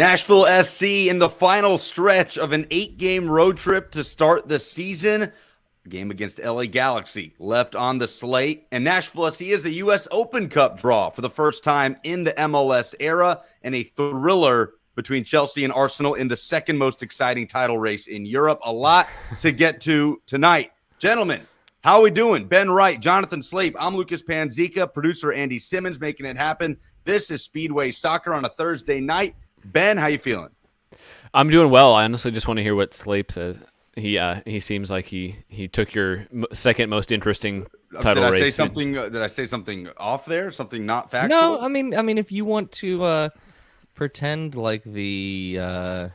Nashville SC in the final stretch of an 8-game road trip to start the season. A game against LA Galaxy left on the slate. And Nashville SC is a U.S. Open Cup draw for the first time in the MLS era, and a thriller between Chelsea and Arsenal in the second most exciting title race in Europe. A lot to get to tonight. Gentlemen, how are we doing? Ben Wright, Jonathan Slape, I'm Lucas Panzica, producer Andy Simmons making it happen. This is Speedway Soccer on a Thursday night. Ben, how you feeling? I'm doing well. I honestly just want to hear what Slape says. He seems like he took your second most interesting title race. Did I say something off there? Something not factual? No, I mean, if you want to pretend like the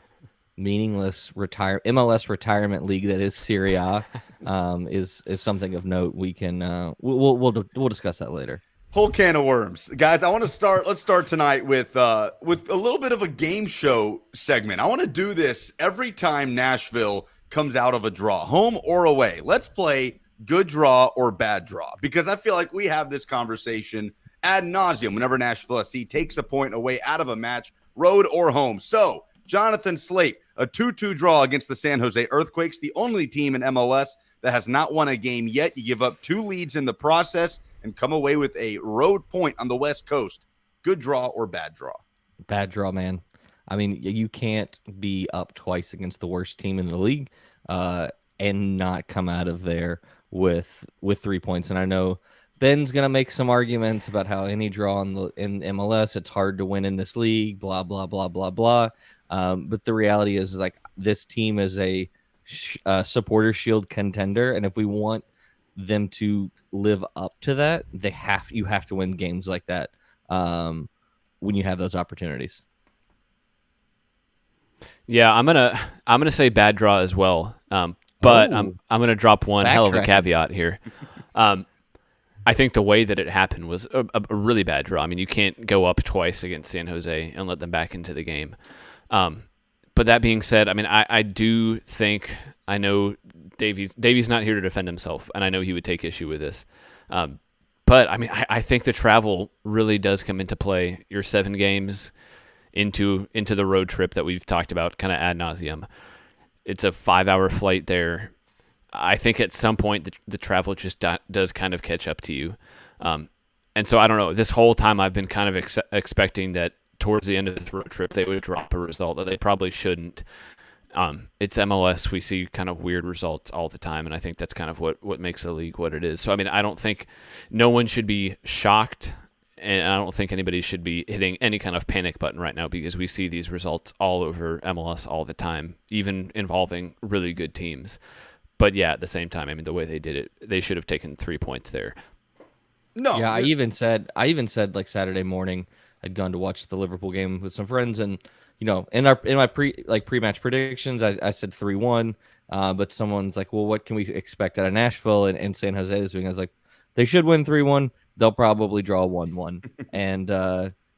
meaningless MLS retirement league that is Serie A is something of note, we can we'll discuss that later. Whole can of worms, guys. Let's start tonight with a little bit of a game show segment. I want to do this every time Nashville comes out of a draw, home or away. Let's play good draw or bad draw, because I feel like we have this conversation ad nauseum whenever Nashville SC takes a point away out of a match, road or home. So, Jonathan Slape, a 2-2 draw against the San Jose Earthquakes, the only team in MLS that has not won a game yet. You give up 2 leads in the process and come away with a road point on the West Coast. Good draw or bad draw? Bad draw, man. I mean, you can't be up twice against the worst team in the league and not come out of there with 3 points. And I know Ben's going to make some arguments about how any draw in MLS, it's hard to win in this league, blah, blah, blah, blah, blah. But the reality is, like, this team is a supporter shield contender, and if we want them to live up to that, you have to win games like that when you have those opportunities. Yeah, I'm gonna say bad draw as well. But I'm gonna drop one hell of a caveat here. I think the way that it happened was a really bad draw. I mean, you can't go up twice against San Jose and let them back into the game. But that being said, I mean, I do think, I know Davey's not here to defend himself, and I know he would take issue with this. But I mean, I think the travel really does come into play. Your 7 games into the road trip that we've talked about kind of ad nauseum. It's a 5-hour flight there. I think at some point the travel just does kind of catch up to you. And so I don't know. This whole time I've been kind of expecting that towards the end of this road trip they would drop a result that they probably shouldn't. It's MLS. We see kind of weird results all the time, and I think that's kind of what makes the league what it is. So, I mean, I don't think no one should be shocked, and I don't think anybody should be hitting any kind of panic button right now, because we see these results all over MLS all the time, even involving really good teams. But yeah, at the same time, I mean, the way they did it, they should have taken 3 points there. No. Yeah, I even said like Saturday morning, I'd gone to watch the Liverpool game with some friends, and in my pre-match predictions, I said 3-1. But someone's like, well, what can we expect out of Nashville and San Jose this week? I was like, they should win 3-1. They'll probably draw 1-1. And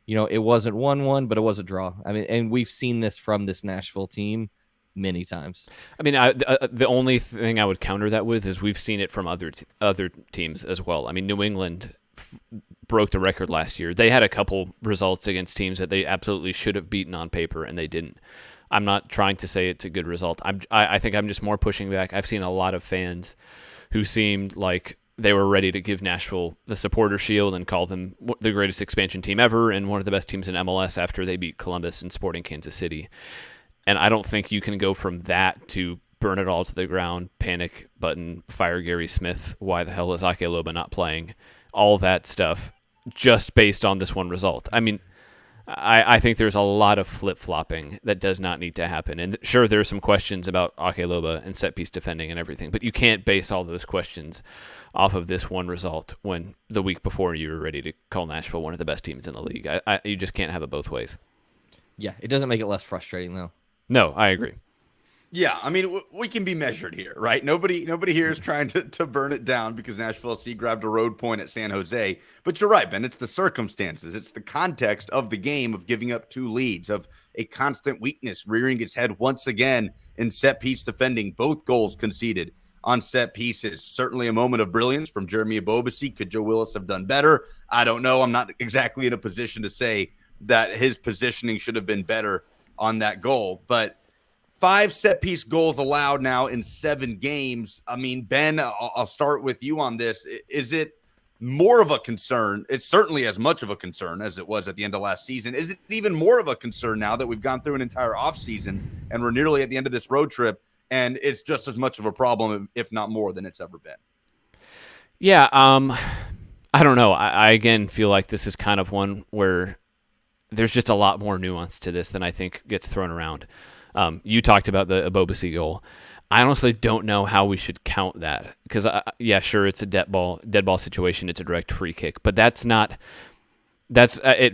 it wasn't 1-1, but it was a draw. I mean, and we've seen this from this Nashville team many times. I mean, the only thing I would counter that with is we've seen it from other teams as well. I mean, New England broke the record last year. They had a couple results against teams that they absolutely should have beaten on paper, and they didn't. I'm not trying to say it's a good result. I think I'm just more pushing back. I've seen a lot of fans who seemed like they were ready to give Nashville the supporter shield and call them the greatest expansion team ever and one of the best teams in MLS after they beat Columbus and Sporting Kansas City. And I don't think you can go from that to burn it all to the ground, panic button, fire Gary Smith, why the hell is Ake Loba not playing, all that stuff, just based on this one result. I mean, I think there's a lot of flip-flopping that does not need to happen. And sure, there are some questions about Ake Loba and set-piece defending and everything, but you can't base all those questions off of this one result when the week before you were ready to call Nashville one of the best teams in the league. You just can't have it both ways. Yeah, it doesn't make it less frustrating, though. No, I agree. Yeah, I mean, we can be measured here, right? Nobody here is trying to burn it down because Nashville SC grabbed a road point at San Jose. But you're right, Ben. It's the circumstances. It's the context of the game, of giving up 2 leads, of a constant weakness rearing its head once again in set-piece defending. Both goals conceded on set pieces. Certainly a moment of brilliance from Jeremy Ebobisse. Could Joe Willis have done better? I don't know. I'm not exactly in a position to say that his positioning should have been better on that goal. But 5 set-piece goals allowed now in 7 games. I mean, Ben, I'll start with you on this. Is it more of a concern? It's certainly as much of a concern as it was at the end of last season. Is it even more of a concern now that we've gone through an entire offseason and we're nearly at the end of this road trip, and it's just as much of a problem, if not more, than it's ever been? Yeah, I don't know. I again feel like this is kind of one where there's just a lot more nuance to this than I think gets thrown around. You talked about the Ebobisse goal. I honestly don't know how we should count that because, yeah, sure, it's a dead ball situation. It's a direct free kick, but it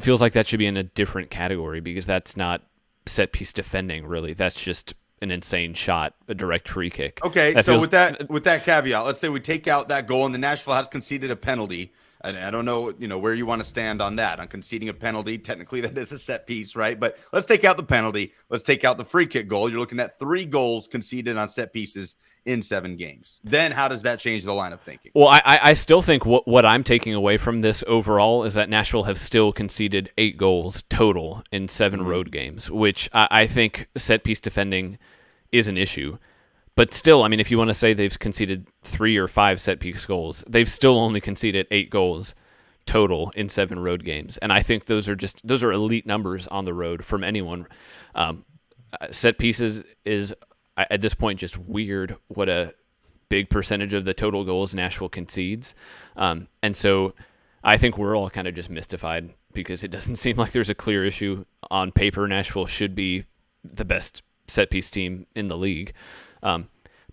feels like that should be in a different category because that's not set piece defending, really. That's just an insane shot, a direct free kick. Okay, with that caveat, let's say we take out that goal and the Nashville has conceded a penalty. And I don't know, where you want to stand on that, on conceding a penalty. Technically, that is a set piece, right? But let's take out the penalty. Let's take out the free kick goal. You're looking at 3 goals conceded on set pieces in 7 games. Then how does that change the line of thinking? Well, I still think what I'm taking away from this overall is that Nashville have still conceded 8 goals total in 7 road games, which I think set piece defending is an issue. But still, I mean, if you want to say they've conceded 3 or 5 set-piece goals, they've still only conceded 8 goals total in 7 road games. And I think those are elite numbers on the road from anyone. Set pieces is, at this point, just weird what a big percentage of the total goals Nashville concedes. And so I think we're all kind of just mystified because it doesn't seem like there's a clear issue. On paper, Nashville should be the best set-piece team in the league.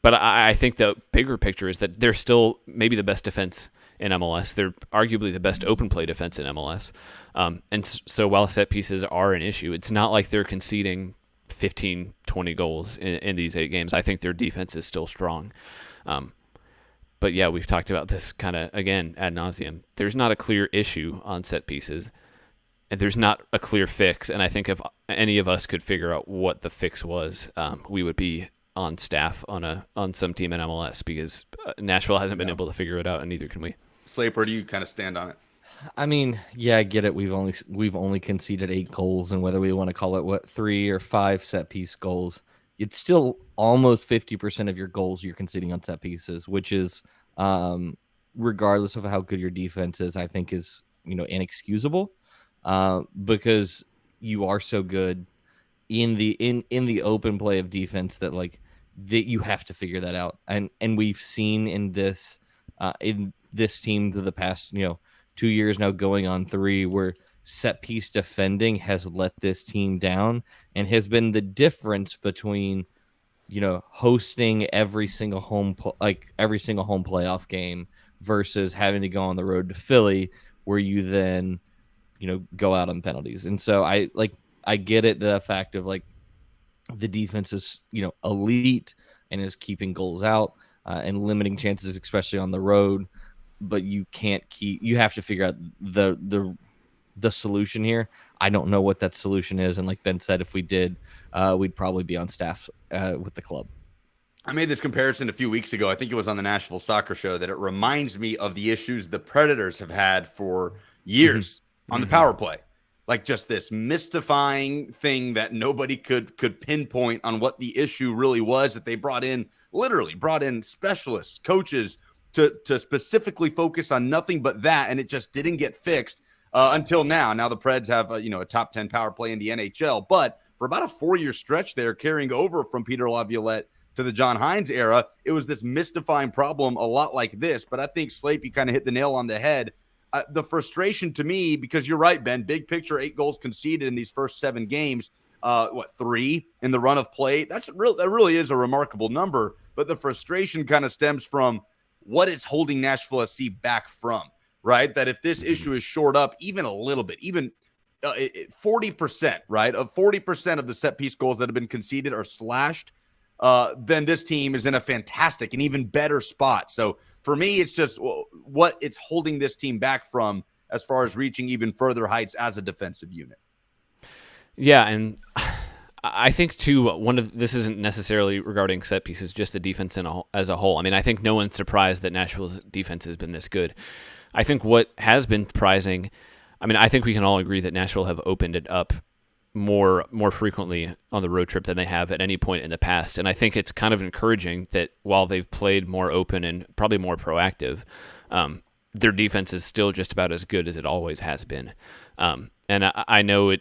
But I think the bigger picture is that they're still maybe the best defense in MLS. They're arguably the best open play defense in MLS. And so while set pieces are an issue, it's not like they're conceding 15, 20 goals in these 8 games. I think their defense is still strong. But yeah, we've talked about this kind of, again, ad nauseum. There's not a clear issue on set pieces, and there's not a clear fix. And I think if any of us could figure out what the fix was, we would be on staff on some team in MLS because Nashville hasn't been able to figure it out, and neither can we. Slape, where do you kind of stand on it? I mean, yeah, I get it. We've only conceded 8 goals, and whether we want to call it 3 or 5 set piece goals, it's still almost 50% of your goals you're conceding on set pieces, which is, regardless of how good your defense is, I think is inexcusable, because you are so good in the open play of defense that that you have to figure that out. And we've seen in this team to the past 2 years now, going on 3, where set piece defending has let this team down and has been the difference between hosting every single home playoff game versus having to go on the road to Philly, where you then go out on penalties. And so I get it, the fact of the defense is elite and is keeping goals out and limiting chances, especially on the road. But you have to figure out the solution here. I don't know what that solution is, and like Ben said, if we did, we'd probably be on staff with the club. I made this comparison a few weeks ago. I think it was on the Nashville Soccer Show, that it reminds me of the issues the Predators have had for years on the power play. Like just this mystifying thing that nobody could pinpoint on what the issue really was, that they literally brought in specialists, coaches to specifically focus on nothing but that, and it just didn't get fixed until now. Now the Preds have a top 10 power play in the NHL, but for about a 4-year stretch there, carrying over from Peter Laviolette to the John Hines era, it was this mystifying problem, a lot like this. But I think, Slape, you kind of hit the nail on the head. The frustration to me, because you're right, Ben, big picture, 8 goals conceded in these first 7 games, 3 in the run of play. That really is a remarkable number. But the frustration kind of stems from what it's holding Nashville SC back from, right? That if this issue is shored up even a little bit, even 40%, right, of 40% of the set piece goals that have been conceded are slashed, then this team is in a fantastic and even better spot. So for me, it's just what it's holding this team back from as far as reaching even further heights as a defensive unit. Yeah, and I think, too, this isn't necessarily regarding set pieces, just the defense as a whole. I mean, I think no one's surprised that Nashville's defense has been this good. I think what has been surprising, I mean, I think we can all agree that Nashville have opened it up more frequently on the road trip than they have at any point in the past. And I think it's kind of encouraging that while they've played more open and probably more proactive, their defense is still just about as good as it always has been. And I know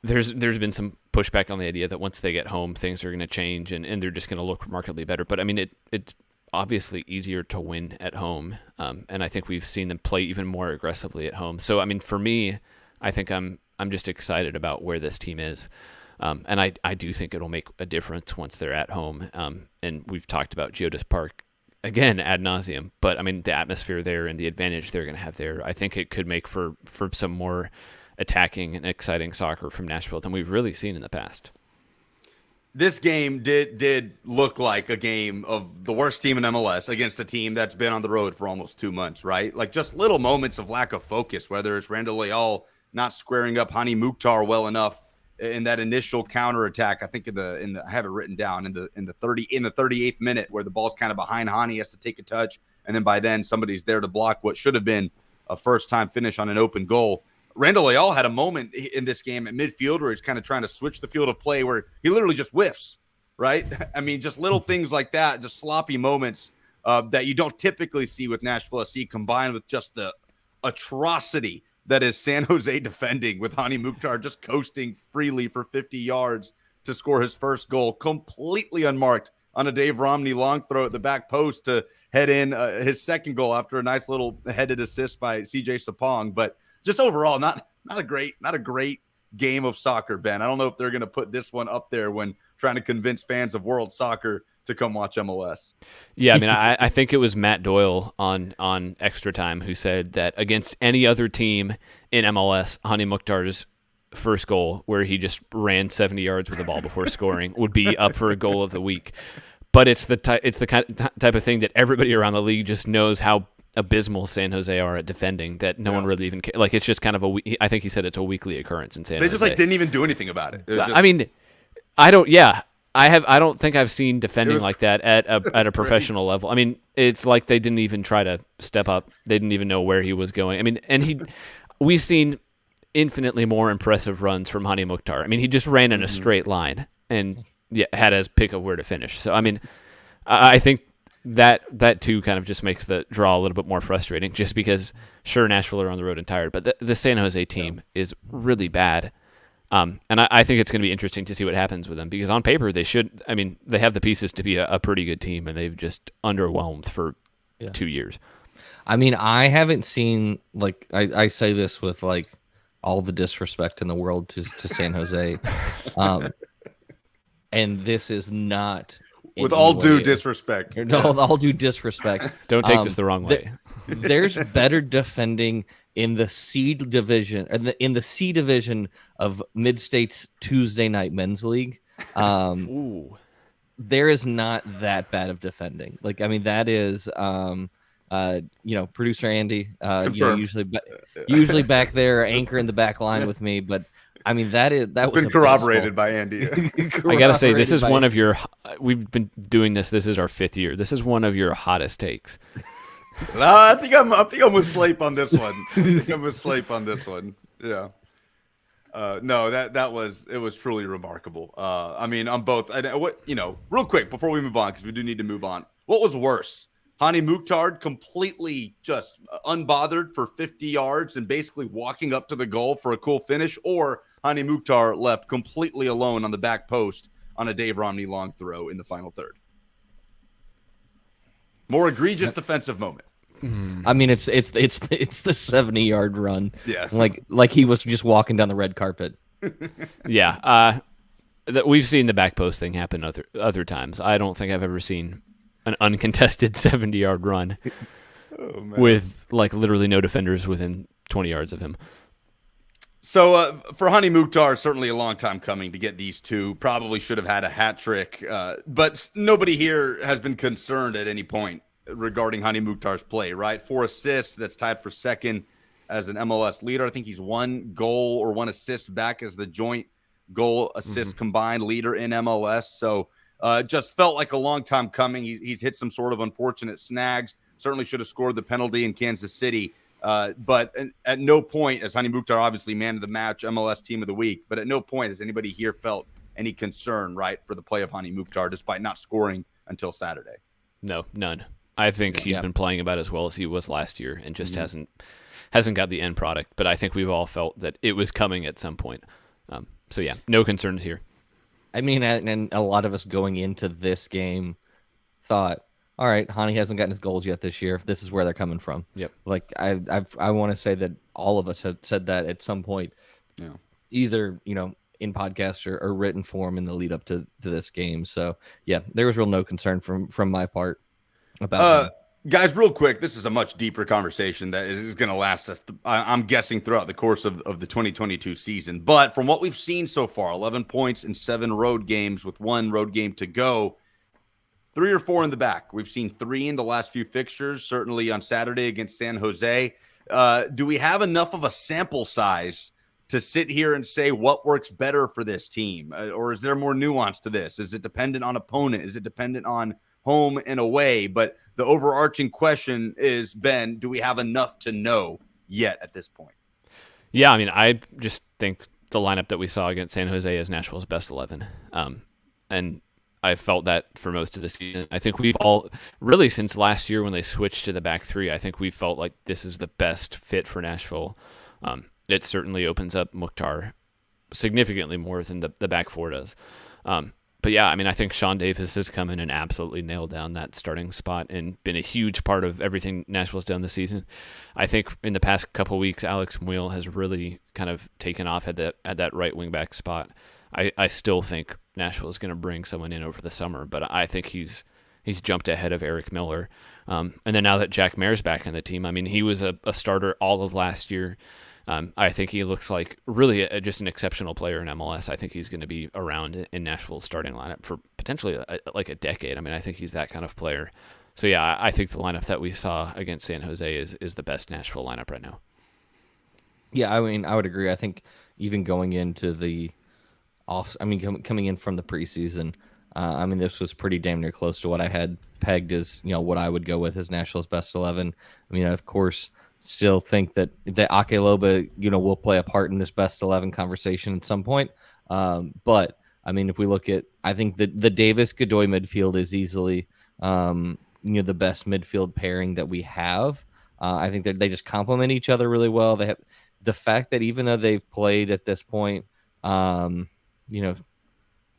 there's been some pushback on the idea that once they get home, things are going to change and they're just going to look remarkably better. But I mean, it's obviously easier to win at home. And I think we've seen them play even more aggressively at home. So, I mean, for me, I think I'm just excited about where this team is. And I do think it'll make a difference once they're at home. And we've talked about Geodis Park again ad nauseum, but I mean, the atmosphere there and the advantage they're going to have there, I think it could make for some more attacking and exciting soccer from Nashville than we've really seen in the past. This game did look like a game of the worst team in MLS against a team that's been on the road for almost 2 months, right? Like just little moments of lack of focus, whether it's Randall Leal not squaring up Hani Mukhtar well enough in that initial counterattack. I think I have it written down in the 38th minute where the ball's kind of behind Hani, has to take a touch, and then by then somebody's there to block what should have been a first-time finish on an open goal. Randall Leal had a moment in this game at midfield where he's kind of trying to switch the field of play where he literally just whiffs, right? I mean, just little things like that, just sloppy moments that you don't typically see with Nashville SC, combined with just the atrocity that is San Jose defending, with Hani Mukhtar just coasting freely for 50 yards to score his first goal, completely unmarked on a Dave Romney long throw at the back post to head in his second goal after a nice little headed assist by CJ Sapong. But just overall, not a great game of soccer, Ben. I don't know if they're going to put this one up there when trying to convince fans of world soccer to come watch MLS. Yeah, I mean, I think it was Matt Doyle on Extra Time who said that against any other team in MLS, Hani Mukhtar's first goal, where he just ran 70 yards with the ball before scoring, would be up for a goal of the week. But it's the kind of type of thing that everybody around the league just knows how abysmal San Jose are at defending, that no one really even cares. Like, it's just kind of I think he said it's a weekly occurrence in San Jose. They just didn't even do anything about it. I mean, I don't think I've seen defending like that at a professional level. I mean, it's like they didn't even try to step up. They didn't even know where he was going. I mean, and we've seen infinitely more impressive runs from Hani Mukhtar. I mean, he just ran in a straight line and had his pick of where to finish. So, I mean, I think that too kind of just makes the draw a little bit more frustrating, just because sure, Nashville are on the road and tired, but the San Jose team is really bad. And I think it's going to be interesting to see what happens with them, because on paper they have the pieces to be a pretty good team, and they've just underwhelmed for 2 years. I mean, I haven't seen, like, I say this with like all the disrespect in the world to San Jose, and this is not with all due disrespect. No, all due disrespect. Don't take this the wrong way. There's better defending in the C division, in the C division of Mid-States Tuesday Night Men's League. There is not that bad of defending. Like, I mean, that is, producer Andy, usually back there, anchor in the back line with me, but. I mean, it's been corroborated by Andy. I gotta say, this is one of your. We've been doing this. This is our 5th year. This is one of your hottest takes. No, I think I'm with Slape on this one. Yeah. No, it was truly remarkable. I mean, on both. Real quick before we move on, because we do need to move on. What was worse? Hani Mukhtar completely just unbothered for 50 yards and basically walking up to the goal for a cool finish, or Hani Mukhtar left completely alone on the back post on a Dave Romney long throw in the final third? More egregious defensive moment. I mean, it's the 70-yard run. Yeah, like he was just walking down the red carpet. Yeah, we've seen the back post thing happen other times. I don't think I've ever seen an uncontested 70-yard run with like literally no defenders within 20 yards of him. So for Hani Mukhtar, certainly a long time coming to get these two. Probably should have had a hat trick, but nobody here has been concerned at any point regarding Hani Mukhtar's play, right? 4 assists, that's tied for second as an MLS leader. I think he's 1 goal or 1 assist back as the joint goal assist combined leader in MLS. So just felt like a long time coming. He's hit some sort of unfortunate snags. Certainly should have scored the penalty in Kansas City. But at no point, as Hani Mukhtar obviously man of the match, MLS team of the week, but at no point has anybody here felt any concern, right, for the play of Hani Mukhtar, despite not scoring until Saturday. No, none. I think he's been playing about as well as he was last year, and just hasn't got the end product. But I think we've all felt that it was coming at some point. So yeah, no concerns here. I mean, and a lot of us going into this game thought, all right, Hani hasn't gotten his goals yet this year. This is where they're coming from. Yep. Like I want to say that all of us had said that at some point, either in podcast or written form in the lead up to this game. So yeah, there was real no concern from my part about him. Guys, real quick, this is a much deeper conversation that is going to last us, I'm guessing, throughout the course of the 2022 season. But from what we've seen so far, 11 points in 7 road games with 1 road game to go, 3 or 4 in the back. We've seen 3 in the last few fixtures, certainly on Saturday against San Jose. Do we have enough of a sample size to sit here and say what works better for this team? Or is there more nuance to this? Is it dependent on opponent? Is it dependent on home and away? But the overarching question is, Ben, do we have enough to know yet at this point? Yeah, I mean, I just think the lineup that we saw against San Jose is Nashville's best 11. And I felt that for most of the season. I think we've all, really since last year when they switched to the back 3, I think we felt like this is the best fit for Nashville. It certainly opens up Mukhtar significantly more than the back 4 does. But yeah, I mean, I think Sean Davis has come in and absolutely nailed down that starting spot and been a huge part of everything Nashville's done this season. I think in the past couple of weeks, Alex Muehl has really kind of taken off at that right wing back spot. I still think Nashville is going to bring someone in over the summer, but I think he's jumped ahead of Eric Miller. And then now that Jack Maher's back in the team, I mean, he was a starter all of last year. I think he looks like really just an exceptional player in MLS. I think he's going to be around in Nashville's starting lineup for potentially like a decade. I mean, I think he's that kind of player. So yeah, I think the lineup that we saw against San Jose is the best Nashville lineup right now. Yeah, I mean, I would agree. I think even going into the coming in from the preseason, I mean, this was pretty damn near close to what I had pegged as, what I would go with as Nashville's best 11. I mean, of course, still think that Ake Loba, will play a part in this best 11 conversation at some point. But I mean, if we look at, I think that the Davis Godoy midfield is easily, the best midfield pairing that we have. I think that they just complement each other really well. They have the fact that even though they've played at this point, I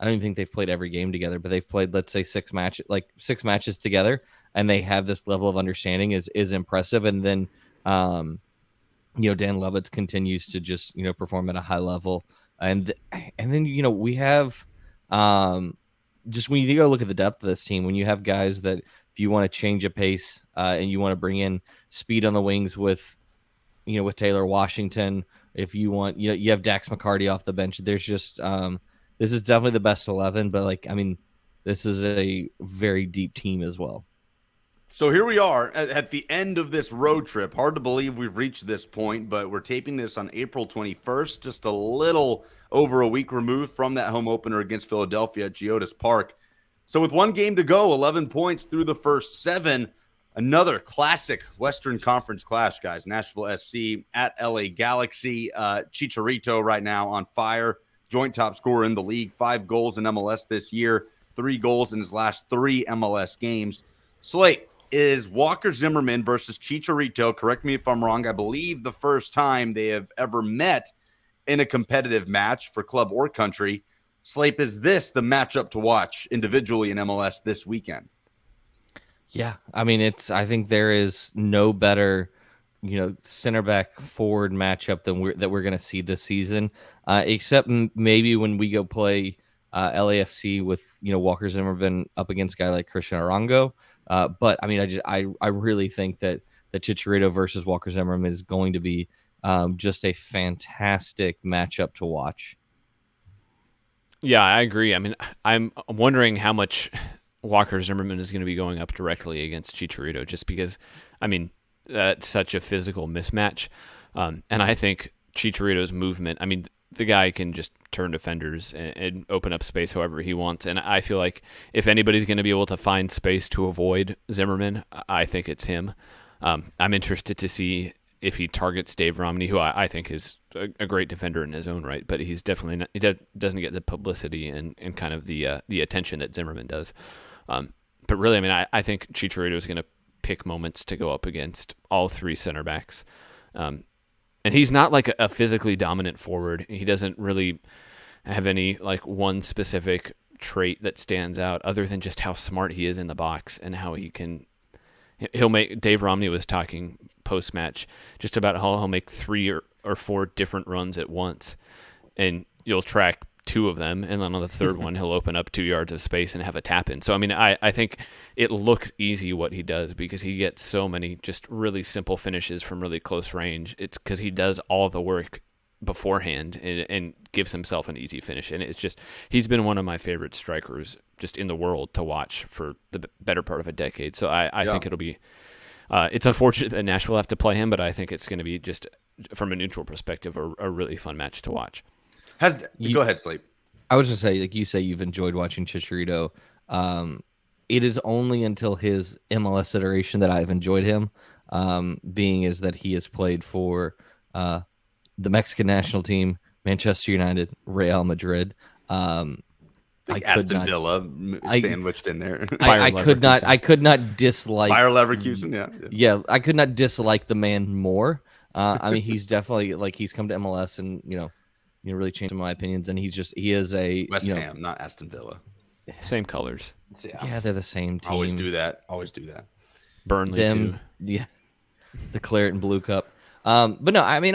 don't even think they've played every game together, but they've played, let's say, 6 matches together, and they have this level of understanding is impressive. And then, Dan Lovitz continues to just, perform at a high level. And then, we have, just when you go look at the depth of this team, when you have guys that if you want to change a pace and you want to bring in speed on the wings with Taylor Washington, if you want, you have Dax McCarty off the bench, there's just, this is definitely the best 11, but this is a very deep team as well. So here we are at the end of this road trip. Hard to believe we've reached this point, but we're taping this on April 21st, just a little over a week removed from that home opener against Philadelphia at Geodis Park. So with 1 game to go, 11 points through the first 7, another classic Western Conference clash, guys. Nashville SC at LA Galaxy. Chicharito right now on fire. Joint top scorer in the league, 5 goals in MLS this year, 3 goals in his last 3 MLS games. Slape, is Walker Zimmerman versus Chicharito, correct me if I'm wrong, I believe the first time they have ever met in a competitive match for club or country. Slape, is this the matchup to watch individually in MLS this weekend? Yeah, I mean, I think there is no better, center back forward matchup that we're going to see this season, except maybe when we go play LAFC with, Walker Zimmerman up against a guy like Christian Arango. But I mean, I really think that the Chicharito versus Walker Zimmerman is going to be just a fantastic matchup to watch. Yeah, I agree. I mean, I'm wondering how much Walker Zimmerman is going to be going up directly against Chicharito, just because, I mean, that's such a physical mismatch. And I think Chicharito's movement, I mean, the guy can just turn defenders and open up space however he wants. And I feel like if anybody's going to be able to find space to avoid Zimmerman, I think it's him. I'm interested to see if he targets Dave Romney, who I think is a great defender in his own right, but he's definitely not, he doesn't get the publicity and kind of the attention that Zimmerman does. But really, I mean, I think Chicharito is going to pick moments to go up against all three center backs. And he's not like a physically dominant forward. He doesn't really have any like one specific trait that stands out other than just how smart he is in the box and how he'll make. Dave Romney was talking post-match just about how he'll make 3 or 4 different runs at once, and you'll track 2 of them, and then on the third one he'll open up 2 yards of space and have a tap in. So I mean, I think it looks easy what he does because he gets so many just really simple finishes from really close range. It's because he does all the work beforehand and gives himself an easy finish, and it's just he's been one of my favorite strikers just in the world to watch for the better part of a decade. So I think it'll be it's unfortunate that Nashville have to play him, but I think it's going to be just from a neutral perspective a really fun match to watch. Go ahead, Slape. I was just say, like you say, you've enjoyed watching Chicharito. It is only until his MLS iteration that I've enjoyed him, being is that he has played for the Mexican national team, Manchester United, Real Madrid. Aston Villa sandwiched in there. I could not dislike Bayer Leverkusen. Yeah, I could not dislike the man more. I mean, he's definitely like he's come to MLS and really changed my opinions. And he is a West Ham, not Aston Villa. Same colors. Yeah, they're the same team. Always do that. Burnley too. Yeah, the claret and blue cup. But no, I mean,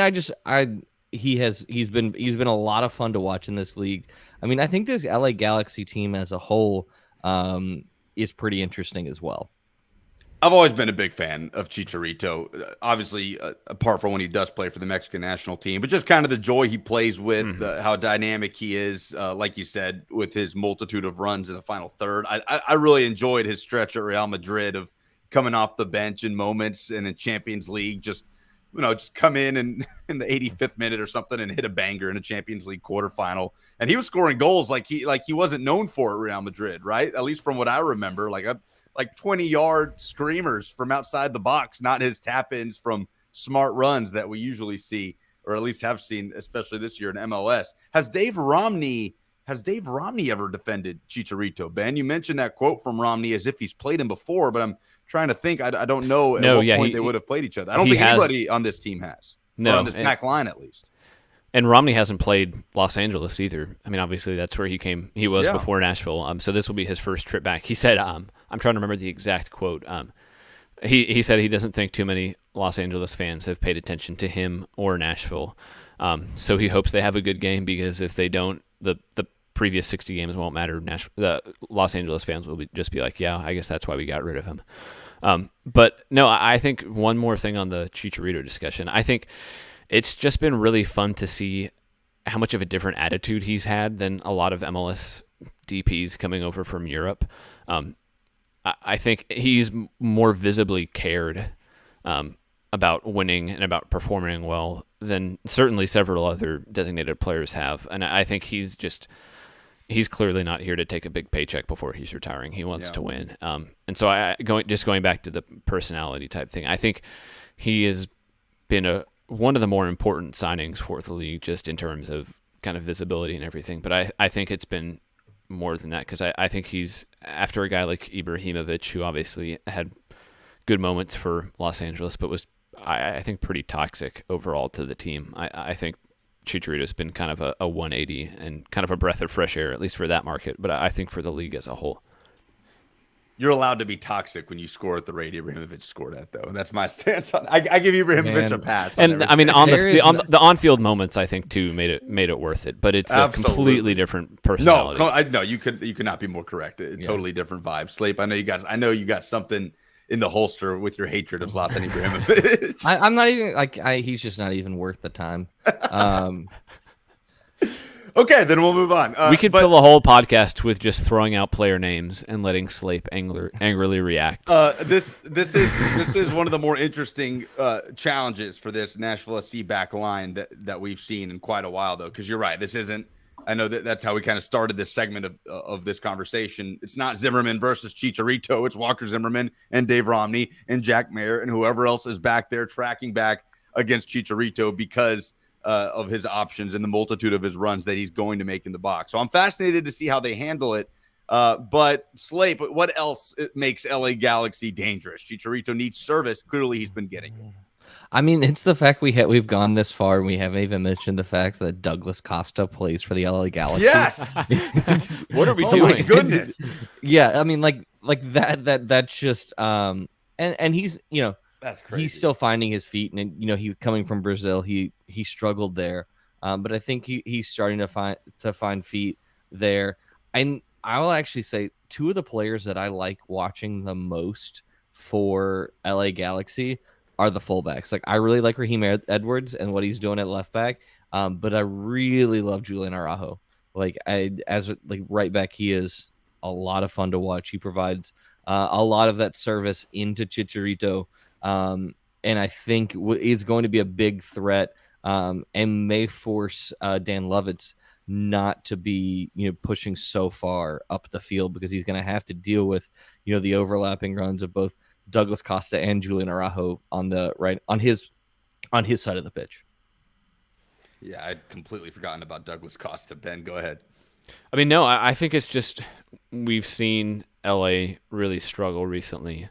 he's been a lot of fun to watch in this league. I mean, I think this LA Galaxy team as a whole is pretty interesting as well. I've always been a big fan of Chicharito, obviously, apart from when he does play for the Mexican national team, but just kind of the joy he plays with, how dynamic he is, like you said, with his multitude of runs in the final third. I really enjoyed his stretch at Real Madrid of coming off the bench in moments and in Champions League, just come in the 85th minute or something and hit a banger in a Champions League quarterfinal. And he was scoring goals like he wasn't known for at Real Madrid, right? At least from what I remember, like 20-yard screamers from outside the box, not his tap-ins from smart runs that we usually see, or at least have seen, especially this year in MLS. Has Dave Romney ever defended Chicharito? Ben, you mentioned that quote from Romney as if he's played him before, but I'm trying to think. I don't know at what point they would have played each other. I don't think anybody on this team has. No, on this back line at least. And Romney hasn't played Los Angeles either. I mean, obviously that's where he was before Nashville. So this will be his first trip back. He said, I'm trying to remember the exact quote. He said he doesn't think too many Los Angeles fans have paid attention to him or Nashville. So he hopes they have a good game, because if they don't, the previous 60 games won't matter. The Los Angeles fans will just be like, yeah, I guess that's why we got rid of him. But no, I think one more thing on the Chicharito discussion. I think it's just been really fun to see how much of a different attitude he's had than a lot of MLS DPs coming over from Europe. I think he's more visibly cared about winning and about performing well than certainly several other designated players have. And I think he's clearly not here to take a big paycheck before he's retiring. He wants to win. And so going back to the personality type thing, I think he has been one of the more important signings for the league, just in terms of kind of visibility and everything. But I think it's been more than that, because I think he's after a guy like Ibrahimovic, who obviously had good moments for Los Angeles, but was, I think, pretty toxic overall to the team. I think Chicharito's been kind of a 180 and kind of a breath of fresh air, at least for that market, but I think for the league as a whole. You're allowed to be toxic when you score at the rate Ibrahimovic scored at, though. That's my stance on it. I give Ibrahimovic a pass. And I mean, on the on-field moments, I think too made it worth it. But it's absolutely a completely different personality. No, you could not be more correct. Totally different vibe. Slape, I know you got something in the holster with your hatred of Zlatan Ibrahimovic. I'm not even he's just not even worth the time. Okay, then we'll move on. We could fill a whole podcast with just throwing out player names and letting Slape angrily react. This is one of the more interesting challenges for this Nashville SC back line that we've seen in quite a while, though. Because you're right, this isn't. I know that's how we kind of started this segment of this conversation. It's not Zimmerman versus Chicharito. It's Walker Zimmerman and Dave Romney and Jack Mayer and whoever else is back there tracking back against Chicharito because of his options and the multitude of his runs that he's going to make in the box. So I'm fascinated to see how they handle it. But Slape, what else makes LA Galaxy dangerous? Chicharito needs service. Clearly, he's been getting it. I mean, it's the fact we've gone this far and we haven't even mentioned the fact that Douglas Costa plays for the LA Galaxy. Yes. What are we doing? Oh my goodness. Yeah, I mean, like that's just and he's that's crazy. He's still finding his feet, and he coming from Brazil, he struggled there, but I think he's starting to find feet there. And I'll actually say two of the players that I like watching the most for LA Galaxy are the fullbacks. Like, I really like Raheem Edwards and what he's doing at left back, but I really love Julian Araujo. Like, as right back, he is a lot of fun to watch. He provides a lot of that service into Chicharito, and I think it's going to be a big threat, and may force Dan Lovitz not to be pushing so far up the field, because he's going to have to deal with the overlapping runs of both Douglas Costa and Julian Araujo on his side of the pitch. Yeah, I'd completely forgotten about Douglas Costa. Ben, go ahead. I mean, no, I think it's just we've seen LA really struggle recently.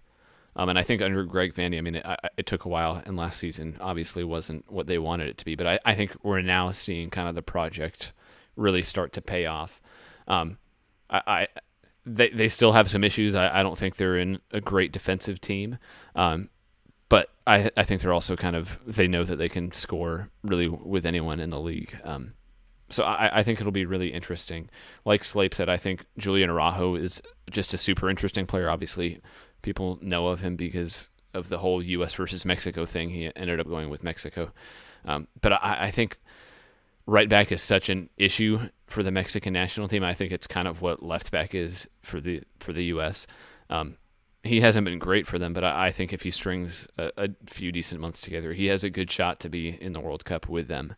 And I think under Greg Vandy, I mean, it took a while, and last season obviously wasn't what they wanted it to be. But I think we're now seeing kind of the project really start to pay off. They still have some issues. I don't think they're in a great defensive team. But I think they're also they know that they can score really with anyone in the league. So I think it'll be really interesting. Like Slape said, I think Julian Araujo is just a super interesting player. Obviously, people know of him because of the whole U.S. versus Mexico thing. He ended up going with Mexico. But I think right back is such an issue for the Mexican national team. I think it's kind of what left back is for the U.S. He hasn't been great for them, but I think if he strings a few decent months together, he has a good shot to be in the World Cup with them.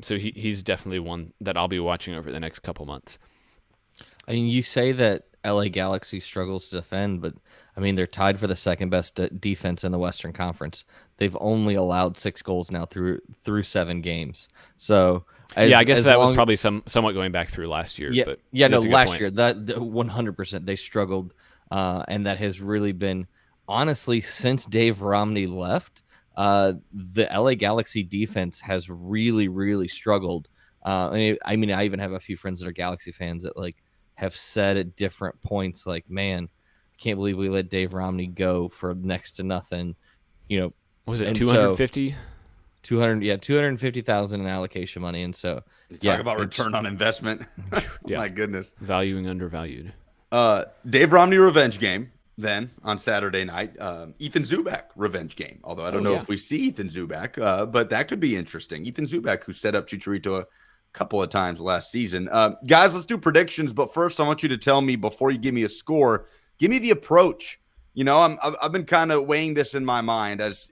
So he's definitely one that I'll be watching over the next couple months. I mean, you say that LA Galaxy struggles to defend, but I mean, they're tied for the second best defense in the Western Conference. They've only allowed 6 goals now through 7 games. So I guess that was probably somewhat going back through last year. Yeah, but last year that 100% they struggled, and that has really been, honestly, since Dave Romney left. The LA Galaxy defense has really, really struggled. I mean, I even have a few friends that are Galaxy fans that have said at different points, man, I can't believe we let Dave Romney go for next to nothing. Was it 250? 250,000 in allocation money, and so talk about return on investment. Yeah. My goodness, valuing undervalued. Dave Romney revenge game. Then on Saturday night, Ethan Zubak revenge game. Although I don't know if we see Ethan Zubak, but that could be interesting. Ethan Zubak, who set up Chicharito a couple of times last season. Guys, let's do predictions. But first, I want you to tell me, before you give me a score, give me the approach. I've been kind of weighing this in my mind as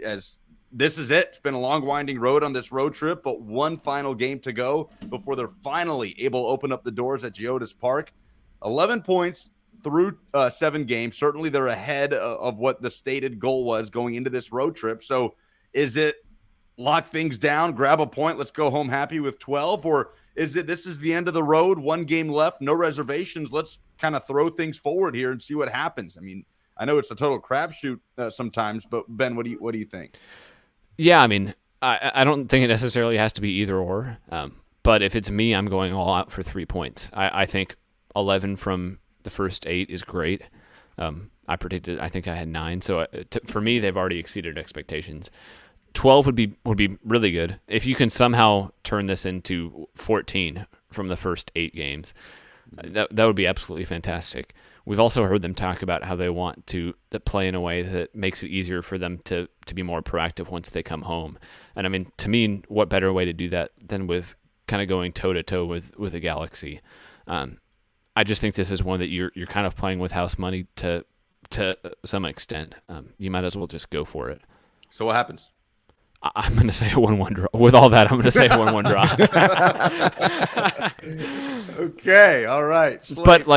this is it. It's been a long, winding road on this road trip, but one final game to go before they're finally able to open up the doors at Geodis Park. 11 points. Through 7 games. Certainly they're ahead of what the stated goal was going into this road trip. So is it lock things down, grab a point, let's go home happy with 12? Or is it this is the end of the road, 1 game left, no reservations, let's kind of throw things forward here and see what happens? I mean, I know it's a total crapshoot sometimes, but Ben, what do you think? Yeah, I mean, I don't think it necessarily has to be either or. But if it's me, I'm going all out for 3 points. I think 11 from the first 8 is great. I predicted, I think I had 9. So for me, they've already exceeded expectations. 12 would be really good. If you can somehow turn this into 14 from the first 8 games, that would be absolutely fantastic. We've also heard them talk about how they want to play in a way that makes it easier for them to be more proactive once they come home. And I mean, to me, what better way to do that than with kind of going toe-to-toe with a Galaxy? I just think this is one that you're kind of playing with house money to some extent. You might as well just go for it. So what happens? I'm going to say a 1-1 draw. With all that, I'm going to say a 1-1 draw. Okay, all right. But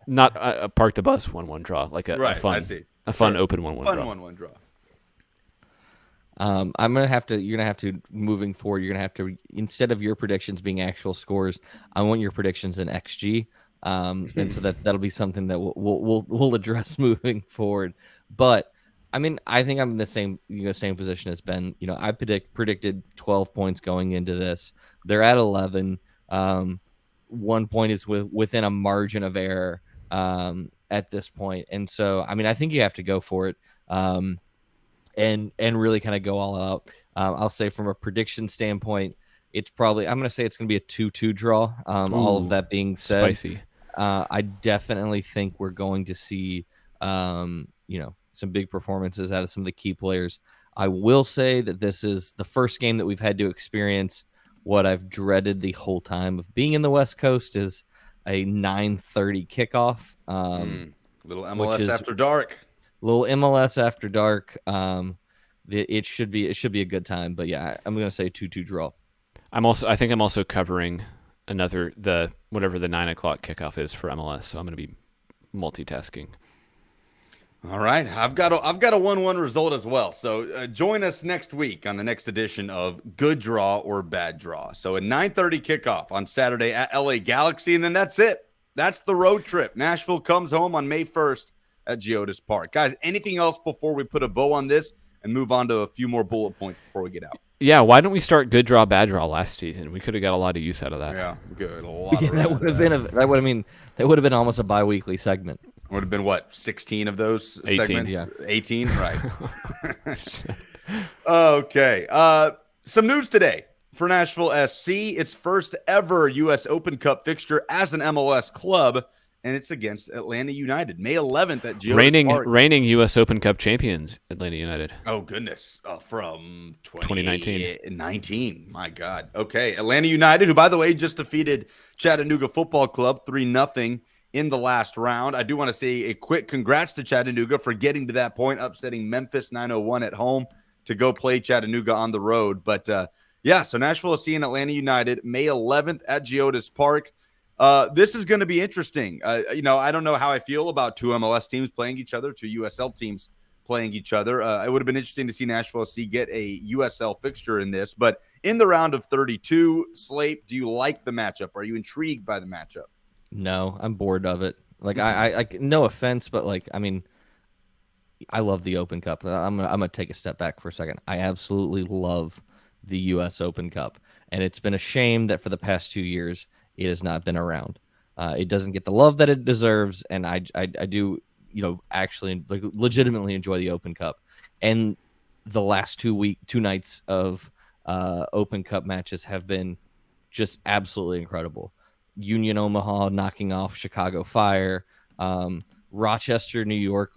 not a park the bus 1-1 draw, a fun, I see. a fun open 1-1 draw. Fun 1-1 draw. You're gonna have to moving forward. You're gonna have to, instead of your predictions being actual scores, I want your predictions in XG. And so that'll be something that we'll address moving forward. But I mean, I think I'm in the same position as Ben. I predicted 12 points going into this. They're at 11. 1 point is within a margin of error at this point, and so I mean, I think you have to go for it. And really kind of go all out. I'll say from a prediction standpoint, I'm going to say it's going to be a 2-2 draw. All of that being said, spicy. I definitely think we're going to see, some big performances out of some of the key players. I will say that this is the first game that we've had to experience what I've dreaded the whole time of being in the West Coast is a 9:30 kickoff. Little MLS after dark. Little MLS after dark. It should be a good time. But yeah, I'm gonna say 2-2 draw. I think I'm also covering whatever the 9 o'clock kickoff is for MLS. So I'm gonna be multitasking. All right, I've got a 1-1 result as well. So join us next week on the next edition of Good Draw or Bad Draw. So a 9:30 kickoff on Saturday at LA Galaxy, and then that's it. That's the road trip. Nashville comes home on May 1st. At Geodis Park. Guys, anything else before we put a bow on this and move on to a few more bullet points before we get out? Yeah, why don't we start good draw, bad draw last season? We could have got a lot of use out of that. Yeah, good. A lot that would have been almost a bi-weekly segment. Would have been what, 16 of those 18, segments? yeah. 18, right. Okay. Some news today for Nashville SC. Its first ever U.S. Open Cup fixture as an MLS club. And it's against Atlanta United, May 11th at Geodis Park. Reigning U.S. Open Cup champions, Atlanta United. Oh, goodness. From 2019. My God. Okay. Atlanta United, who, by the way, just defeated Chattanooga Football Club 3-0 in the last round. I do want to say a quick congrats to Chattanooga for getting to that point, upsetting Memphis 901 at home to go play Chattanooga on the road. But, so Nashville SC and Atlanta United, May 11th at Geodis Park. This is going to be interesting. I don't know how I feel about two MLS teams playing each other, two USL teams playing each other. It would have been interesting to see Nashville SC get a USL fixture in this. But in the round of 32, Slape, do you like the matchup? Are you intrigued by the matchup? No, I'm bored of it. I no offense, but I love the Open Cup. I'm gonna take a step back for a second. I absolutely love the U.S. Open Cup, and it's been a shame that for the past 2 years it has not been around. It doesn't get the love that it deserves, and I do, actually legitimately enjoy the Open Cup. And the last 2 nights of Open Cup matches have been just absolutely incredible. Union Omaha knocking off Chicago Fire, Rochester, New York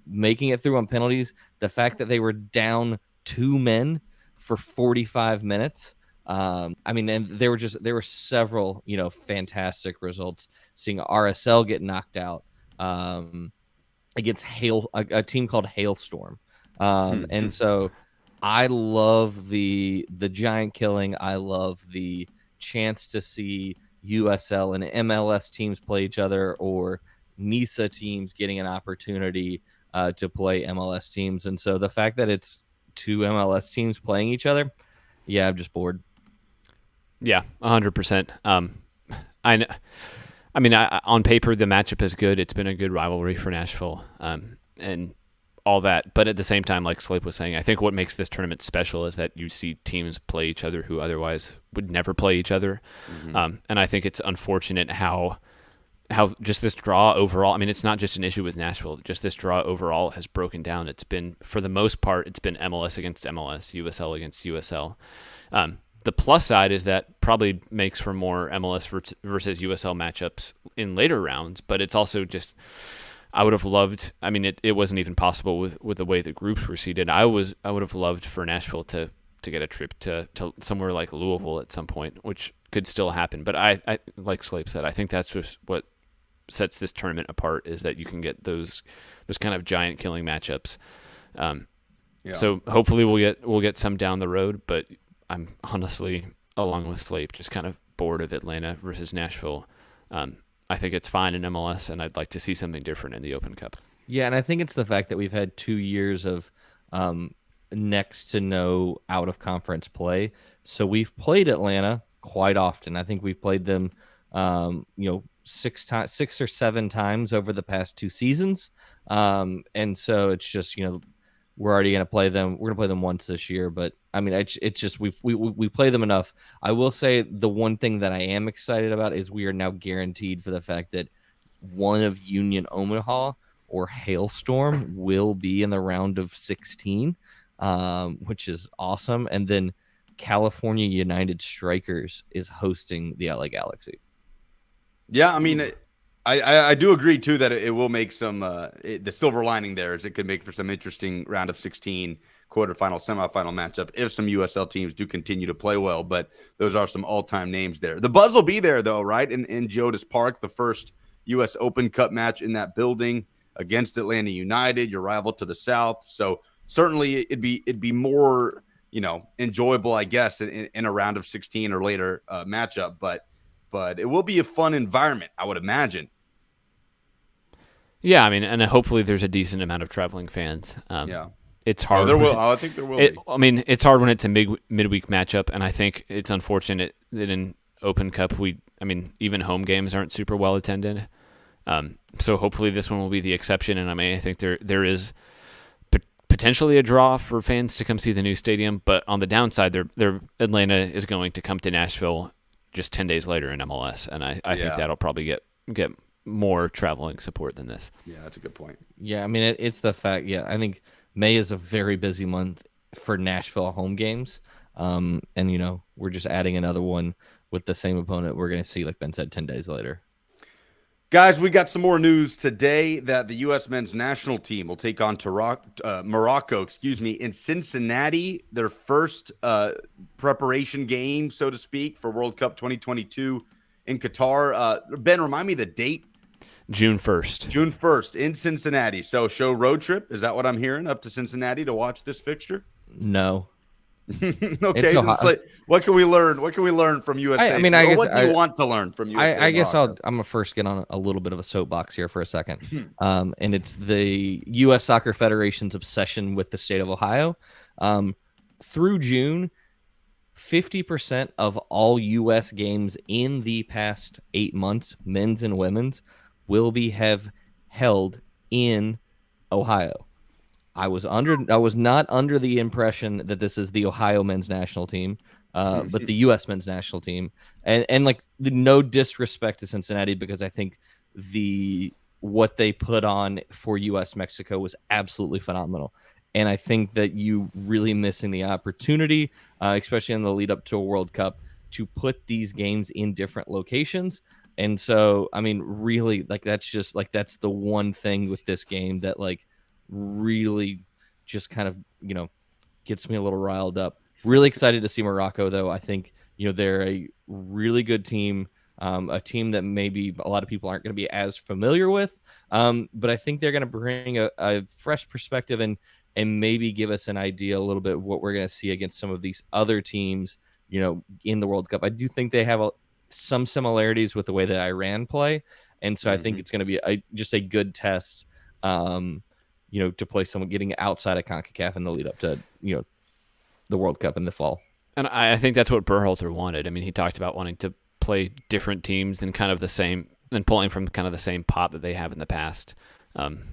making it through on penalties. The fact that they were down 2 men for 45 minutes. And there were several, fantastic results. Seeing RSL get knocked out against a team called Hailstorm. And so I love the giant killing. I love the chance to see USL and MLS teams play each other, or NISA teams getting an opportunity to play MLS teams. And so the fact that it's 2 MLS teams playing each other, yeah, I'm just bored. Yeah, 100%. On paper, the matchup is good. It's been a good rivalry for Nashville, and all that. But at the same time, like Slape was saying, I think what makes this tournament special is that you see teams play each other who otherwise would never play each other. Mm-hmm. And I think it's unfortunate how just this draw overall, it's not just an issue with Nashville, just this draw overall has broken down. It's been, for the most part, it's been MLS against MLS, USL against USL. The plus side is that probably makes for more MLS versus USL matchups in later rounds, but it's also just, I would have loved, it wasn't even possible with the way the groups were seeded. I would have loved for Nashville to get a trip to somewhere like Louisville at some point, which could still happen. But I like Slape said, I think that's just what sets this tournament apart, is that you can get those kind of giant killing matchups. So hopefully we'll get some down the road, but I'm honestly, along with Slape, just kind of bored of Atlanta versus Nashville. I think it's fine in MLS, and I'd like to see something different in the Open Cup. Yeah, and I think it's the fact that we've had 2 years of next to no out of conference play. So we've played Atlanta quite often. I think we've played them, 6 or 7 times over the past 2 seasons. And so it's just, we're already going to play them. We're going to play them once this year, but I mean, it's just we play them enough. I will say the one thing that I am excited about is we are now guaranteed for the fact that one of Union Omaha or Hailstorm will be in the round of 16, which is awesome. And then California United Strikers is hosting the LA Galaxy. Yeah, I mean, I do agree too that it will make some the silver lining there is it could make for some interesting round of 16 quarterfinal, semifinal matchup if some USL teams do continue to play well. But those are some all-time names there. The buzz will be there though, right? In Geodis Park, the first U.S. Open Cup match in that building against Atlanta United, your rival to the south. So certainly it'd be more enjoyable, I guess, in a round of 16 or later matchup. But it will be a fun environment, I would imagine. Yeah, I mean, and hopefully there's a decent amount of traveling fans. Yeah. It's hard. There will. I think there will be. I mean, it's hard when it's a midweek matchup, and I think it's unfortunate that in Open Cup, even home games aren't super well attended. So hopefully this one will be the exception, and I think there is potentially a draw for fans to come see the new stadium, but on the downside, Atlanta is going to come to Nashville just 10 days later in MLS, and I think that'll probably get more traveling support than this. Yeah, that's a good point. Yeah, I mean, it's the fact, I think May is a very busy month for Nashville home games, and, we're just adding another one with the same opponent we're going to see, like Ben said, 10 days later. Guys, we got some more news today that the U.S. men's national team will take on Morocco, in Cincinnati, their first preparation game, so to speak, for World Cup 2022 in Qatar. Ben, remind me the date. June 1st. June 1st in Cincinnati. So show road trip. Is that what I'm hearing, up to Cincinnati to watch this fixture? No. Okay. What can we learn? What can we learn from USA? What do you want to learn from USA? I guess I'm gonna first get on a little bit of a soapbox here for a second, and it's the U.S. Soccer Federation's obsession with the state of Ohio. Through June, 50% of all U.S. games in the past 8 months, men's and women's, will have held in Ohio. I was not under the impression that this is the Ohio men's national team, but the U.S. men's national team, and no disrespect to Cincinnati, because I think what they put on for U.S. Mexico was absolutely phenomenal, and I think that you really missing the opportunity, especially in the lead up to a World Cup, to put these games in different locations. And so, I mean, really, that's the one thing with this game that really just kind of gets me a little riled up. Really excited to see Morocco, though. I think they're a really good team, a team that maybe a lot of people aren't going to be as familiar with, but I think they're going to bring a fresh perspective and maybe give us an idea a little bit of what we're going to see against some of these other teams in the World Cup. I do think they have some similarities with the way that Iran play, and so I think it's going to be just a good test to play someone getting outside of CONCACAF in the lead up to, the World Cup in the fall. And I think that's what Berhalter wanted. I mean, he talked about wanting to play different teams than pulling from kind of the same pot that they have in the past,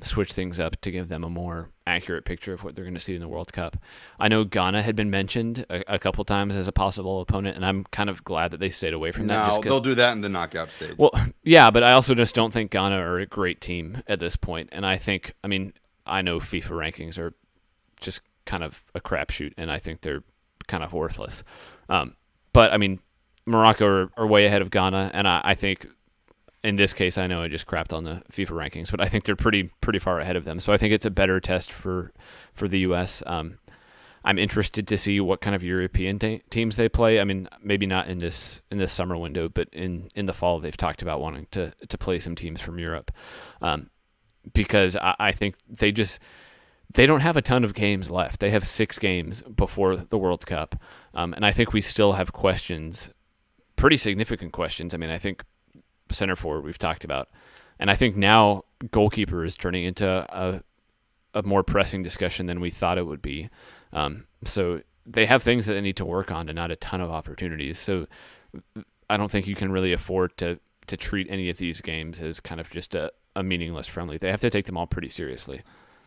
switch things up to give them a more accurate picture of what they're going to see in the World Cup. I know Ghana had been mentioned a couple times as a possible opponent, and I'm kind of glad that they stayed away from that. No, they'll do that in the knockout stage. Well, yeah, but I also just don't think Ghana are a great team at this point. And I know FIFA rankings are just kind of a crapshoot, and I think they're kind of worthless. But Morocco are way ahead of Ghana, and I think in this case, I know I just crapped on the FIFA rankings, but I think they're pretty far ahead of them. So I think it's a better test for the U.S. I'm interested to see what kind of European teams they play. I mean, maybe not in this summer window, but in the fall, they've talked about wanting to play some teams from Europe. Because I think they don't have a ton of games left. They have 6 games before the World Cup. And I think we still have questions, pretty significant questions. I mean, I think center forward we've talked about. And I think now goalkeeper is turning into a more pressing discussion than we thought it would be. So they have things that they need to work on and not a ton of opportunities. So I don't think you can really afford to treat any of these games as kind of just a meaningless friendly. They have to take them all pretty seriously.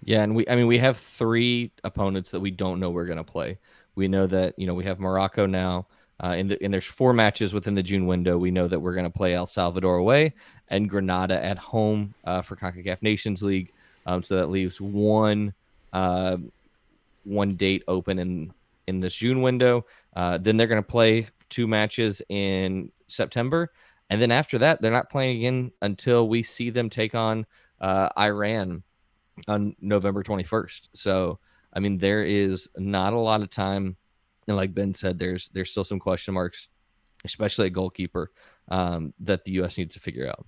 Yeah, and we have 3 opponents that we don't know we're going to play. We know that, we have Morocco now, and there's 4 matches within the June window. We know that we're going to play El Salvador away and Grenada at home for CONCACAF Nations League. So that leaves one date open in this June window. Then they're going to play 2 matches in September. And then after that, they're not playing again until we see them take on Iran on November 21st. So, I mean, there is not a lot of time. And like Ben said, there's still some question marks, especially at goalkeeper, that the U.S. needs to figure out.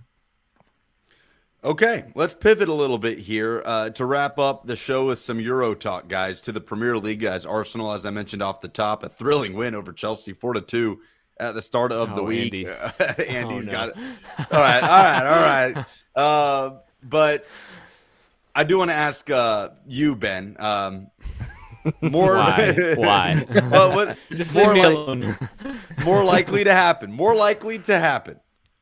Okay, let's pivot a little bit here to wrap up the show with some Euro talk, guys, to the Premier League, guys. Arsenal, as I mentioned off the top, a thrilling win over Chelsea, 4-2 at the start of the week. Andy. Andy's got it. All right. But I do want to ask you, Ben, more Why? Well, Just leave me alone. More likely to happen.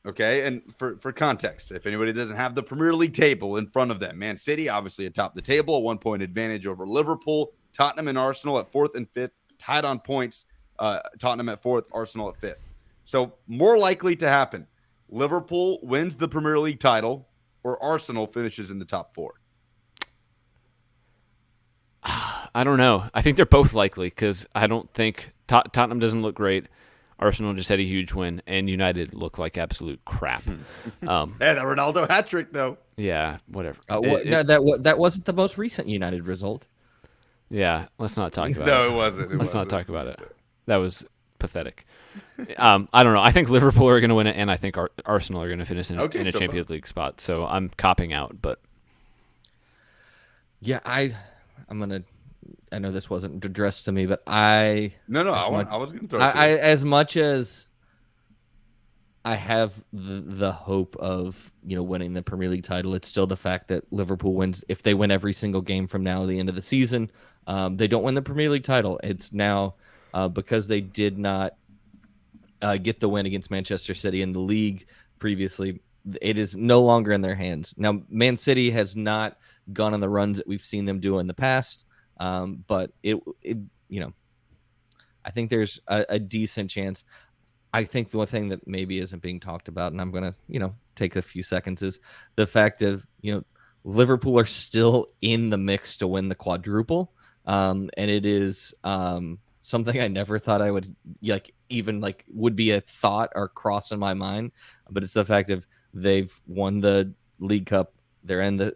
Okay, and for context, if anybody doesn't have the Premier League table in front of them, Man City obviously atop the table, a 1-point advantage over Liverpool, Tottenham and Arsenal at 4th and 5th, tied on points. Tottenham at 4th, Arsenal at 5th. So more likely to happen: Liverpool wins the Premier League title, or Arsenal finishes in the top 4. I don't know. I think they're both likely because I don't think Tottenham doesn't look great. Arsenal just had a huge win, and United look like absolute crap. That Ronaldo hat trick, though. Yeah, whatever. That wasn't the most recent United result. Yeah, let's not talk about it. No, it wasn't. Let's not talk about it. That was pathetic. I don't know. I think Liverpool are going to win it, and I think Arsenal are going to finish in a Champions League spot. So I'm copping out, but yeah, I'm gonna. I know this wasn't addressed to me, but I was going to throw it to you. As much as I have the hope of winning the Premier League title, it's still the fact that Liverpool wins. If they win every single game from now to the end of the season, they don't win the Premier League title. It's now because they did not get the win against Manchester City in the league previously. It is no longer in their hands. Now, Man City has not gone on the runs that we've seen them do in the past. But I think there's a decent chance. I think the one thing that maybe isn't being talked about, and I'm going to, take a few seconds, is the fact of, Liverpool are still in the mix to win the quadruple. And it is, something I never thought I would would be a thought or cross in my mind, but it's the fact of they've won the League Cup. They're in the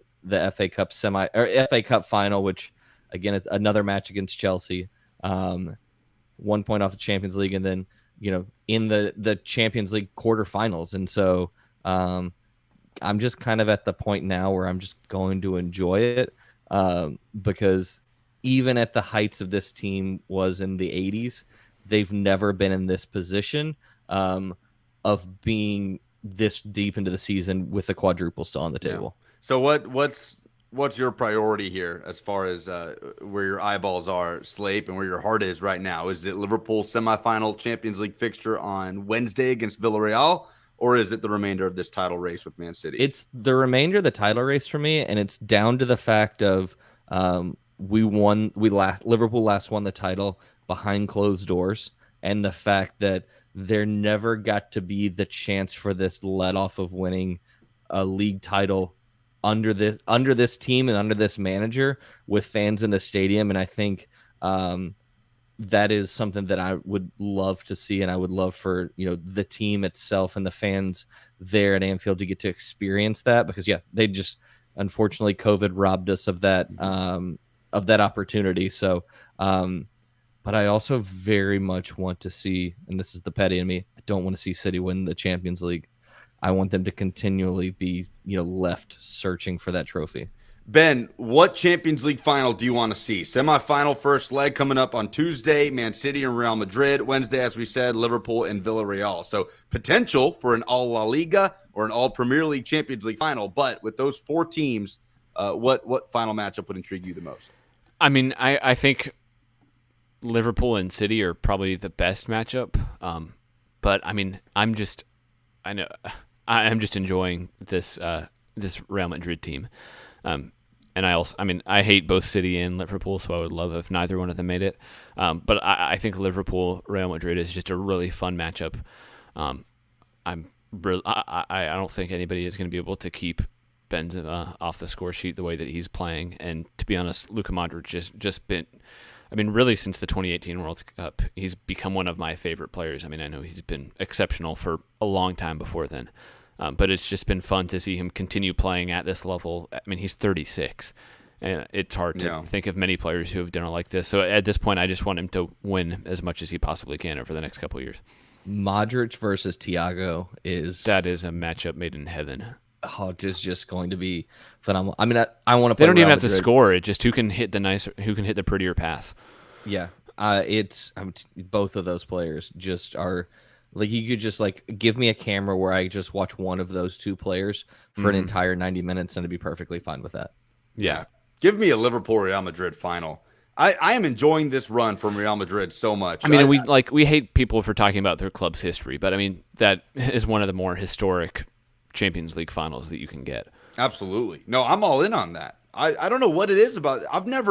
FA Cup FA Cup final, which, again, it's another match against Chelsea, 1 point off the Champions League, and then, in the Champions League quarterfinals. And so I'm just kind of at the point now where I'm just going to enjoy it because even at the heights of this team was in the 80s, they've never been in this position of being this deep into the season with the quadruple still on the table. Yeah. So what's your priority here as far as where your eyeballs are, Slape, and where your heart is right now? Is it Liverpool semifinal Champions League fixture on Wednesday against Villarreal, or is it the remainder of this title race with Man City? It's the remainder of the title race for me, and it's down to the fact of Liverpool last won the title behind closed doors, and the fact that there never got to be the chance for this let off of winning a league title under this team and under this manager with fans in the stadium. And I think that is something that I would love to see, and I would love for the team itself and the fans there at Anfield to get to experience that, because they just, unfortunately, COVID robbed us of that opportunity. So but I also very much want to see, and this is the petty in me, I don't want to see City win the Champions League. I want them to continually be, left searching for that trophy. Ben, what Champions League final do you want to see? Semifinal first leg coming up on Tuesday, Man City and Real Madrid. Wednesday, as we said, Liverpool and Villarreal. So potential for an all La Liga or an all Premier League Champions League final. But with those 4 teams, what final matchup would intrigue you the most? I mean, I think Liverpool and City are probably the best matchup. But I mean, I'm just enjoying this Real Madrid team. And I hate both City and Liverpool, so I would love if neither one of them made it. But I think Liverpool Real Madrid is just a really fun matchup. I don't think anybody is going to be able to keep Benzema off the score sheet the way that he's playing. And to be honest, Luka Modric just been, I mean, really since the 2018 World Cup, he's become one of my favorite players. I mean, I know he's been exceptional for a long time before then. But it's just been fun to see him continue playing at this level. I mean, he's 36, and it's hard to think of many players who have done it like this. So at this point, I just want him to win as much as he possibly can over the next couple of years. Modric versus Thiago that is a matchup made in heaven. Oh, just going to be phenomenal. I mean, I want to play. They don't even have Madrid. to score it; just who can hit the prettier pass. Yeah, both of those players just are. Like, you could just give me a camera where I just watch one of those two players for an entire 90 minutes, and I'd be perfectly fine with that. Yeah. Give me a Liverpool Real Madrid final. I am enjoying this run from Real Madrid so much. I mean, we hate people for talking about their club's history, but I mean, that is one of the more historic Champions League finals that you can get. Absolutely. No, I'm all in on that. I don't know what it is about it. I'm not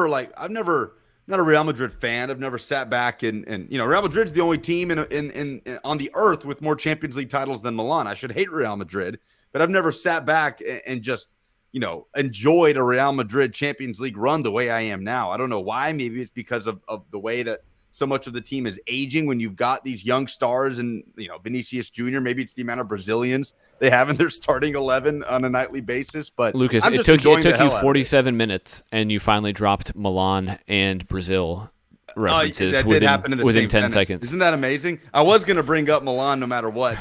a Real Madrid fan. I've never sat back and Real Madrid's the only team in on the earth with more Champions League titles than Milan. I should hate Real Madrid, but I've never sat back and just enjoyed a Real Madrid Champions League run the way I am now. I don't know why. Maybe it's because of the way that so much of the team is aging when you've got these young stars and Vinicius Jr. Maybe it's the amount of Brazilians they have in their starting 11 on a nightly basis. But Lucas, it took you 47 minutes, and you finally dropped Milan and Brazil references that did happen in the within same 10 sentence. seconds. Isn't that amazing? I was going to bring up Milan no matter what.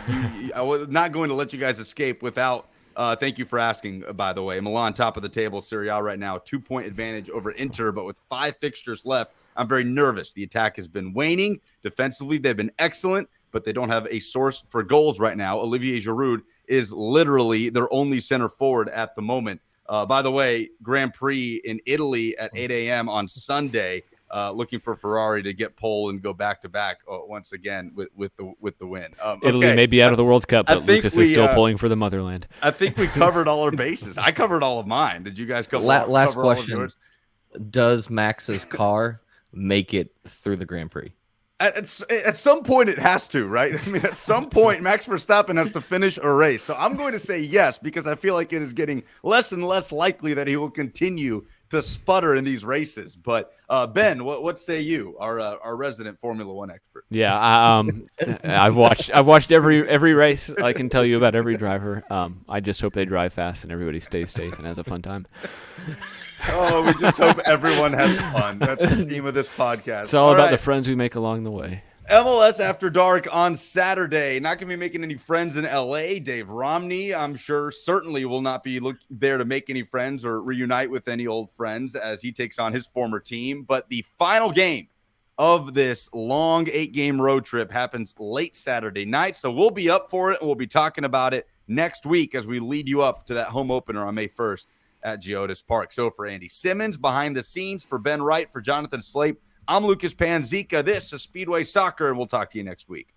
I was not going to let you guys escape without. Thank you for asking, by the way. Milan, top of the table, Serie A right now, 2-point advantage over Inter, but with 5 fixtures left, I'm very nervous. The attack has been waning. Defensively, they've been excellent, but they don't have a source for goals right now. Olivier Giroud is literally their only center forward at the moment. By the way, Grand Prix in Italy at 8 a.m. on Sunday. Looking for Ferrari to get pole and go back-to-back once again with the win. Italy may be out of the World Cup, but Lucas is still pulling for the motherland. I think we covered all our bases. I covered all of mine. Did you guys cover last cover question. All of yours? Does Max's car make it through the Grand Prix? At some point, it has to, right? I mean, at some point, Max Verstappen has to finish a race. So I'm going to say yes, because I feel like it is getting less and less likely that he will continue to sputter in these races. But Ben, what say you, our resident Formula One expert? Yeah, I've watched every race. I can tell you about every driver. I just hope they drive fast and everybody stays safe and has a fun time. Oh, we just hope everyone has fun. That's the theme of this podcast. It's all about the friends we make along the way. MLS After Dark on Saturday. Not going to be making any friends in LA. Dave Romney, I'm sure, certainly will not be there to make any friends or reunite with any old friends as he takes on his former team. But the final game of this long 8-game road trip happens late Saturday night. So we'll be up for it, and we'll be talking about it next week as we lead you up to that home opener on May 1st at Geodis Park. So for Andy Simmons, behind the scenes, for Ben Wright, for Jonathan Slape, I'm Lucas Panzica. This is Speedway Soccer, and we'll talk to you next week.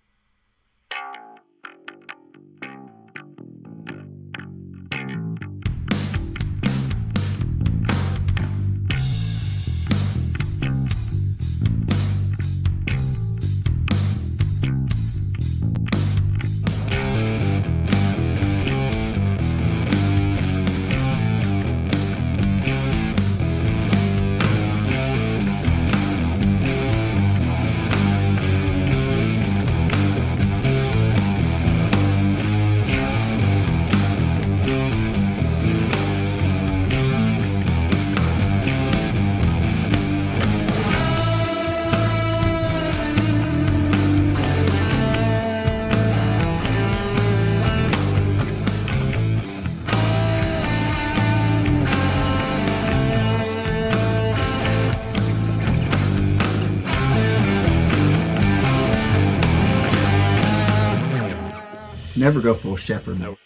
Never go full shepherd. Nope.